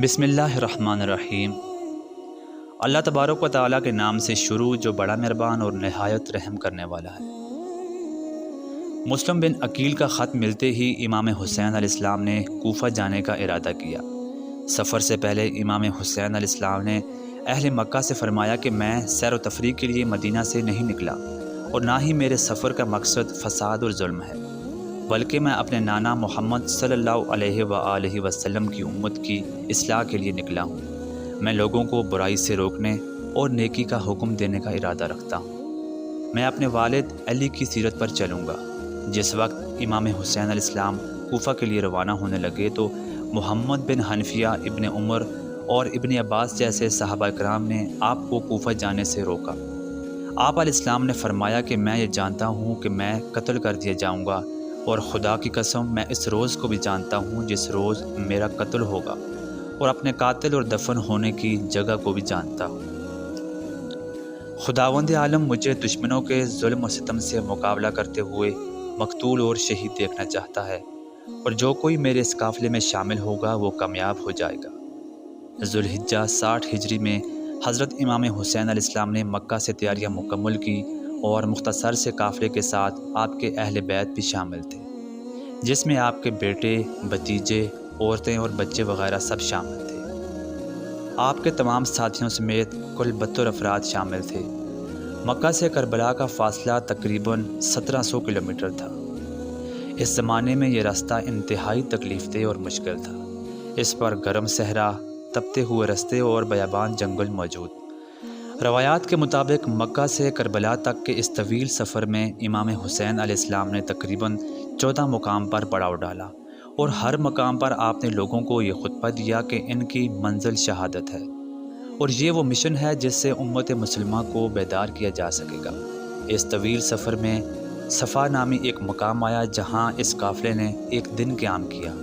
بسم اللہ الرحمن الرحیم۔ اللہ تبارک و تعالیٰ کے نام سے شروع جو بڑا مہربان اور نہایت رحم کرنے والا ہے۔ مسلم بن عقیل کا خط ملتے ہی امام حسین علیہ السلام نے کوفہ جانے کا ارادہ کیا۔ سفر سے پہلے امام حسین علیہ السلام نے اہل مکہ سے فرمایا کہ میں سیر و تفریح کے لیے مدینہ سے نہیں نکلا اور نہ ہی میرے سفر کا مقصد فساد اور ظلم ہے، بلکہ میں اپنے نانا محمد صلی اللہ علیہ وآلہ وسلم کی امت کی اصلاح کے لیے نکلا ہوں۔ میں لوگوں کو برائی سے روکنے اور نیکی کا حکم دینے کا ارادہ رکھتا ہوں۔ میں اپنے والد علی کی سیرت پر چلوں گا۔ جس وقت امام حسین علیہ السلام کوفہ کے لیے روانہ ہونے لگے تو محمد بن حنفیہ، ابن عمر اور ابن عباس جیسے صحابہ کرام نے آپ کو کوفہ جانے سے روکا۔ آپ علیہ السلام نے فرمایا کہ میں یہ جانتا ہوں کہ میں قتل کر دیا جاؤں گا، اور خدا کی قسم میں اس روز کو بھی جانتا ہوں جس روز میرا قتل ہوگا، اور اپنے قاتل اور دفن ہونے کی جگہ کو بھی جانتا ہوں۔ خداوند عالم مجھے دشمنوں کے ظلم و ستم سے مقابلہ کرتے ہوئے مقتول اور شہید دیکھنا چاہتا ہے، اور جو کوئی میرے اس قافلے میں شامل ہوگا وہ کامیاب ہو جائے گا۔ ذوالحجہ 60 ہجری میں حضرت امام حسین علیہ السلام نے مکہ سے تیاریاں مکمل کی، اور مختصر سے قافلے کے ساتھ آپ کے اہل بیت بھی شامل تھے، جس میں آپ کے بیٹے، بھتیجے، عورتیں اور بچے وغیرہ سب شامل تھے۔ آپ کے تمام ساتھیوں سمیت کل 72 افراد شامل تھے۔ مکہ سے کربلا کا فاصلہ تقریباً 1700 کلومیٹر تھا۔ اس زمانے میں یہ راستہ انتہائی تکلیف دہ اور مشکل تھا۔ اس پر گرم صحرا، تپتے ہوئے رستے اور بیابان جنگل موجود۔ روایات کے مطابق مکہ سے کربلا تک کے اس طویل سفر میں امام حسین علیہ السلام نے تقریباً 14 مقام پر پڑاؤ ڈالا، اور ہر مقام پر آپ نے لوگوں کو یہ خطبہ دیا کہ ان کی منزل شہادت ہے، اور یہ وہ مشن ہے جس سے امت مسلمہ کو بیدار کیا جا سکے گا۔ اس طویل سفر میں صفا نامی ایک مقام آیا جہاں اس قافلے نے ایک دن قیام کیا۔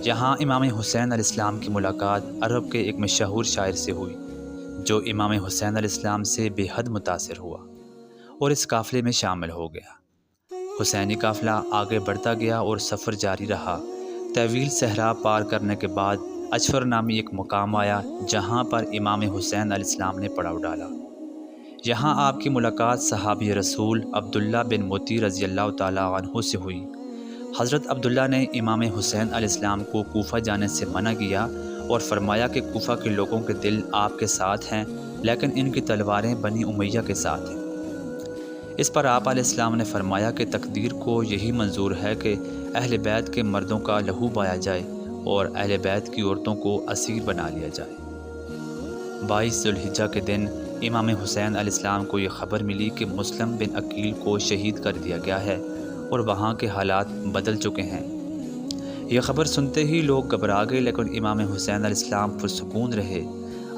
یہاں امام حسین علیہ السلام کی ملاقات عرب کے ایک مشہور شاعر سے ہوئی، جو امام حسین علیہ السلام سے بے حد متاثر ہوا اور اس قافلے میں شامل ہو گیا۔ حسینی قافلہ آگے بڑھتا گیا اور سفر جاری رہا۔ طویل صحرا پار کرنے کے بعد اجفر نامی ایک مقام آیا جہاں پر امام حسین علیہ السلام نے پڑاؤ ڈالا۔ یہاں آپ کی ملاقات صحابی رسول عبداللہ بن موتی رضی اللہ تعالیٰ عنہ سے ہوئی۔ حضرت عبداللہ نے امام حسین علیہ السلام کو کوفہ جانے سے منع کیا اور فرمایا کہ کوفہ کے لوگوں کے دل آپ کے ساتھ ہیں، لیکن ان کی تلواریں بنی امیہ کے ساتھ ہیں۔ اس پر آپ علیہ السلام نے فرمایا کہ تقدیر کو یہی منظور ہے کہ اہل بیت کے مردوں کا لہو بایا جائے اور اہل بیت کی عورتوں کو اسیر بنا لیا جائے۔ 22 ذوالحجہ کے دن امام حسین علیہ السلام کو یہ خبر ملی کہ مسلم بن عقیل کو شہید کر دیا گیا ہے اور وہاں کے حالات بدل چکے ہیں۔ یہ خبر سنتے ہی لوگ گھبرا گئے، لیکن امام حسین علیہ السلام پرسکون رہے۔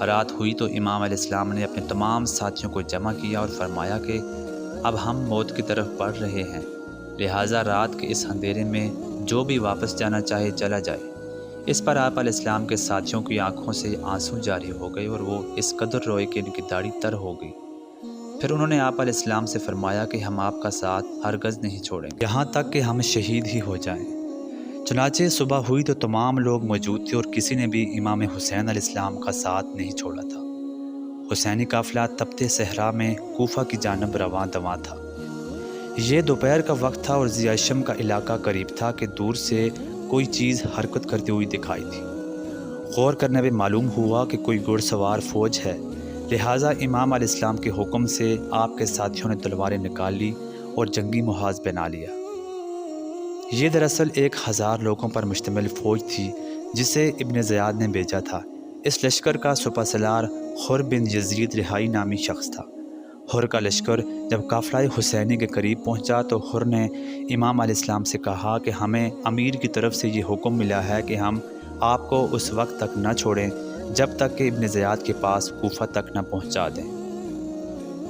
رات ہوئی تو امام علیہ السلام نے اپنے تمام ساتھیوں کو جمع کیا اور فرمایا کہ اب ہم موت کی طرف بڑھ رہے ہیں، لہٰذا رات کے اس اندھیرے میں جو بھی واپس جانا چاہے چلا جائے۔ اس پر آپ علیہ السلام کے ساتھیوں کی آنکھوں سے آنسو جاری ہو گئے اور وہ اس قدر روئے کہ ان کی داڑھی تر ہو گئی۔ پھر انہوں نے آپ علیہ السلام سے فرمایا کہ ہم آپ کا ساتھ ہرگز نہیں چھوڑیں گے یہاں تک کہ ہم شہید ہی ہو جائیں۔ چنانچہ صبح ہوئی تو تمام لوگ موجود تھے اور کسی نے بھی امام حسین علیہ السلام کا ساتھ نہیں چھوڑا تھا۔ حسینی قافلہ تپتے صحرا میں کوفہ کی جانب رواں دواں تھا۔ یہ دوپہر کا وقت تھا اور ضیاشم کا علاقہ قریب تھا کہ دور سے کوئی چیز حرکت کرتی ہوئی دکھائی تھی۔ غور کرنے پہ معلوم ہوا کہ کوئی گھڑ سوار فوج ہے، لہٰذا امام علیہ السلام کے حکم سے آپ کے ساتھیوں نے تلواریں نکال لی اور جنگی محاذ بنا لیا۔ یہ دراصل 1000 لوگوں پر مشتمل فوج تھی جسے ابن زیاد نے بھیجا تھا۔ اس لشکر کا سپہ سالار حر بن یزید رہائی نامی شخص تھا۔ حر کا لشکر جب قافلہ حسینی کے قریب پہنچا تو حر نے امام علیہ السلام سے کہا کہ ہمیں امیر کی طرف سے یہ حکم ملا ہے کہ ہم آپ کو اس وقت تک نہ چھوڑیں جب تک کہ ابن زیاد کے پاس کوفہ تک نہ پہنچا دیں۔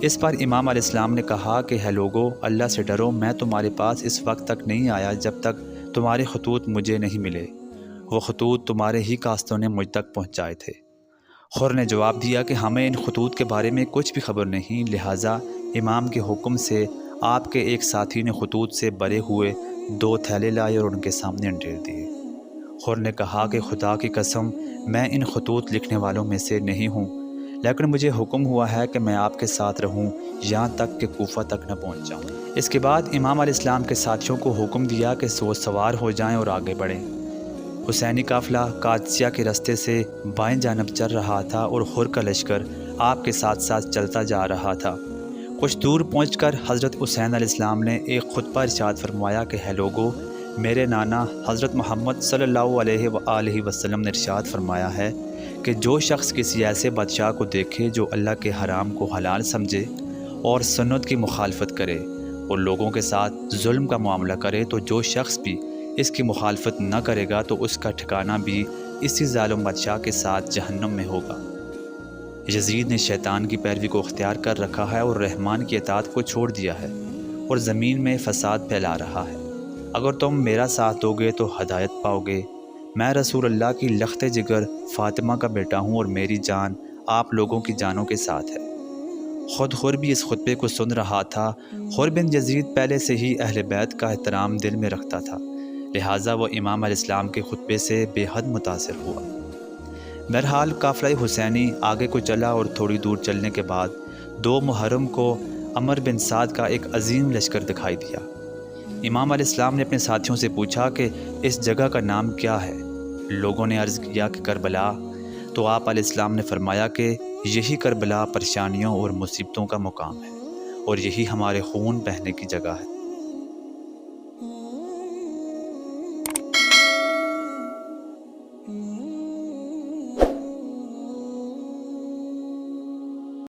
اس پر امام علیہ السلام نے کہا کہ ہے لوگو، اللہ سے ڈرو، میں تمہارے پاس اس وقت تک نہیں آیا جب تک تمہارے خطوط مجھے نہیں ملے۔ وہ خطوط تمہارے ہی کاستوں نے مجھ تک پہنچائے تھے۔ حر نے جواب دیا کہ ہمیں ان خطوط کے بارے میں کچھ بھی خبر نہیں، لہٰذا امام کے حکم سے آپ کے ایک ساتھی نے خطوط سے بھرے ہوئے 2 تھیلے لائے اور ان کے سامنے انڈیر دیے۔ خور نے کہا کہ خدا کی قسم میں ان خطوط لکھنے والوں میں سے نہیں ہوں، لیکن مجھے حکم ہوا ہے کہ میں آپ کے ساتھ رہوں یہاں تک کہ کوفہ تک نہ پہنچ جاؤں۔ اس کے بعد امام علیہ السلام کے ساتھیوں کو حکم دیا کہ وہ سوار ہو جائیں اور آگے بڑھیں۔ حسینی قافلہ قادسیہ کے راستے سے بائیں جانب چل رہا تھا اور خور کا لشکر آپ کے ساتھ ساتھ چلتا جا رہا تھا۔ کچھ دور پہنچ کر حضرت حسین علیہ السلام نے ایک خطبہ ارشاد فرمایا کہ ہے لوگو، میرے نانا حضرت محمد صلی اللہ علیہ وآلہ وسلم نے ارشاد فرمایا ہے کہ جو شخص کسی ایسے بادشاہ کو دیکھے جو اللہ کے حرام کو حلال سمجھے اور سنت کی مخالفت کرے اور لوگوں کے ساتھ ظلم کا معاملہ کرے، تو جو شخص بھی اس کی مخالفت نہ کرے گا تو اس کا ٹھکانہ بھی اسی ظالم بادشاہ کے ساتھ جہنم میں ہوگا۔ یزید نے شیطان کی پیروی کو اختیار کر رکھا ہے اور رحمان کی اطاعت کو چھوڑ دیا ہے اور زمین میں فساد پھیلا رہا ہے۔ اگر تم میرا ساتھ دو گے تو ہدایت پاؤ گے۔ میں رسول اللہ کی لخت جگر فاطمہ کا بیٹا ہوں اور میری جان آپ لوگوں کی جانوں کے ساتھ ہے۔ خود خور بھی اس خطبے کو سن رہا تھا۔ خور بن یزید پہلے سے ہی اہل بیت کا احترام دل میں رکھتا تھا، لہٰذا وہ امام علیہ السلام کے خطبے سے بے حد متاثر ہوا۔ بہرحال قافلہ حسینی آگے کو چلا اور تھوڑی دور چلنے کے بعد 2 محرم کو عمر بن سعد کا ایک عظیم لشکر دکھائی دیا۔ امام علیہ السلام نے اپنے ساتھیوں سے پوچھا کہ اس جگہ کا نام کیا ہے؟ لوگوں نے عرض کیا کہ کربلا، تو آپ علیہ السلام نے فرمایا کہ یہی کربلا پریشانیوں اور مصیبتوں کا مقام ہے اور یہی ہمارے خون بہنے کی جگہ ہے۔